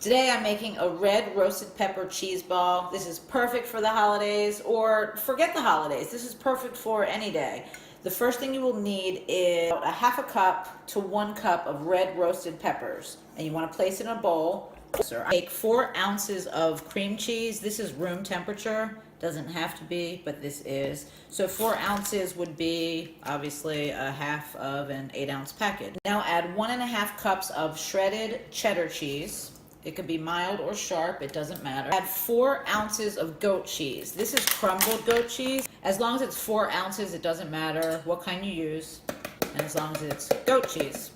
Today I'm making a red roasted pepper cheese ball. This is perfect for the holidays, or forget the holidays. This is perfect for any day. The first thing you will need is a half a cup to 1 cup of red roasted peppers. And you want to place it in a bowl. I make 4 ounces of cream cheese. This is room temperature. Doesn't have to be, but this is. So 4 ounces would be obviously a half of an 8-ounce packet. Now add 1.5 cups of shredded cheddar cheese. It could be mild or sharp, it doesn't matter. Add 4 ounces of goat cheese. This is crumbled goat cheese. As long as it's 4 ounces, it doesn't matter what kind you use, and as long as it's goat cheese.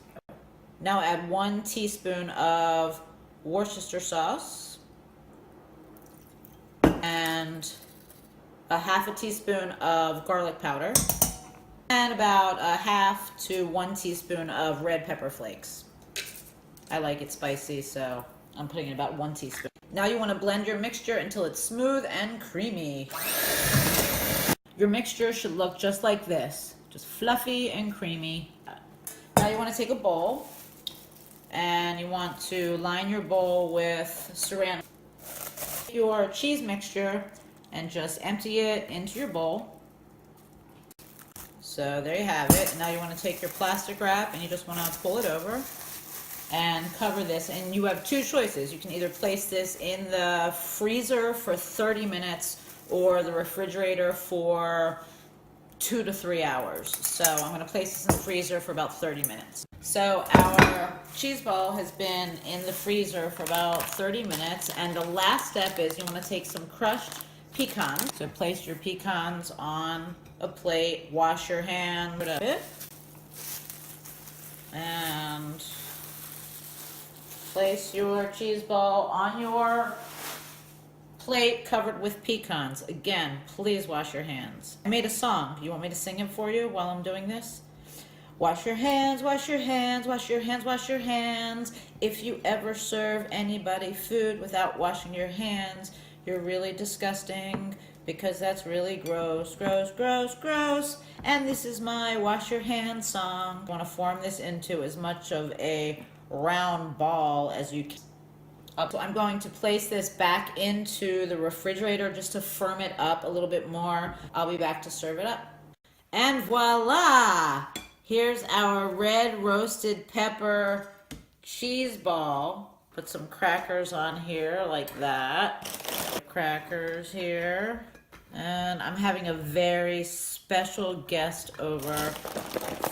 Now add 1 teaspoon of Worcestershire sauce and a half a teaspoon of garlic powder and about a half to 1 teaspoon of red pepper flakes. I like it spicy, so I'm putting in about 1 teaspoon. Now you want to blend your mixture until it's smooth and creamy. Your mixture should look just like this, just fluffy and creamy. Now you want to take a bowl and you want to line your bowl with saran. Take your cheese mixture and just empty it into your bowl. So there you have it. Now you want to take your plastic wrap and you just want to pull it over and cover this, and you have 2 choices. You can either place this in the freezer for 30 minutes or the refrigerator for 2 to 3 hours. So I'm going to place this in the freezer for about 30 minutes. So our cheese ball has been in the freezer for about 30 minutes, and the last step is you want to take some crushed pecans. So place your pecans on a plate, wash your hands a bit, and place your cheese ball on your plate covered with pecans. Again, please wash your hands. I made a song. You want me to sing it for you while I'm doing this? Wash your hands, wash your hands, wash your hands, wash your hands. If you ever serve anybody food without washing your hands, you're really disgusting, because that's really gross, gross, gross, gross. And this is my wash your hands song. I want to form this into as much of a round ball as you can. So I'm going to place this back into the refrigerator just to firm it up a little bit more. I'll be back to serve it up. And voila! Here's our red roasted pepper cheese ball. Put some crackers on here like that. Crackers here. And I'm having a very special guest over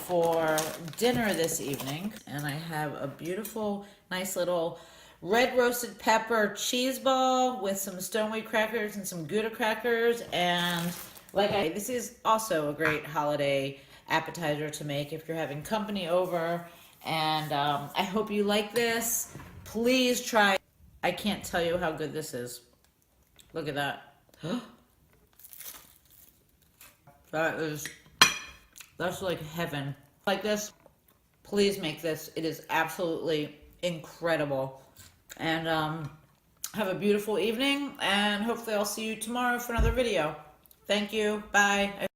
for dinner this evening. And I have a beautiful, nice little red roasted pepper cheese ball with some Stoneway crackers and some Gouda crackers. And this is also a great holiday appetizer to make if you're having company over. And I hope you like this. Please try. I can't tell you how good this is. Look at that. That's like heaven. Like this, please make this. It is absolutely incredible. And have a beautiful evening, and hopefully I'll see you tomorrow for another video. Thank you. Bye.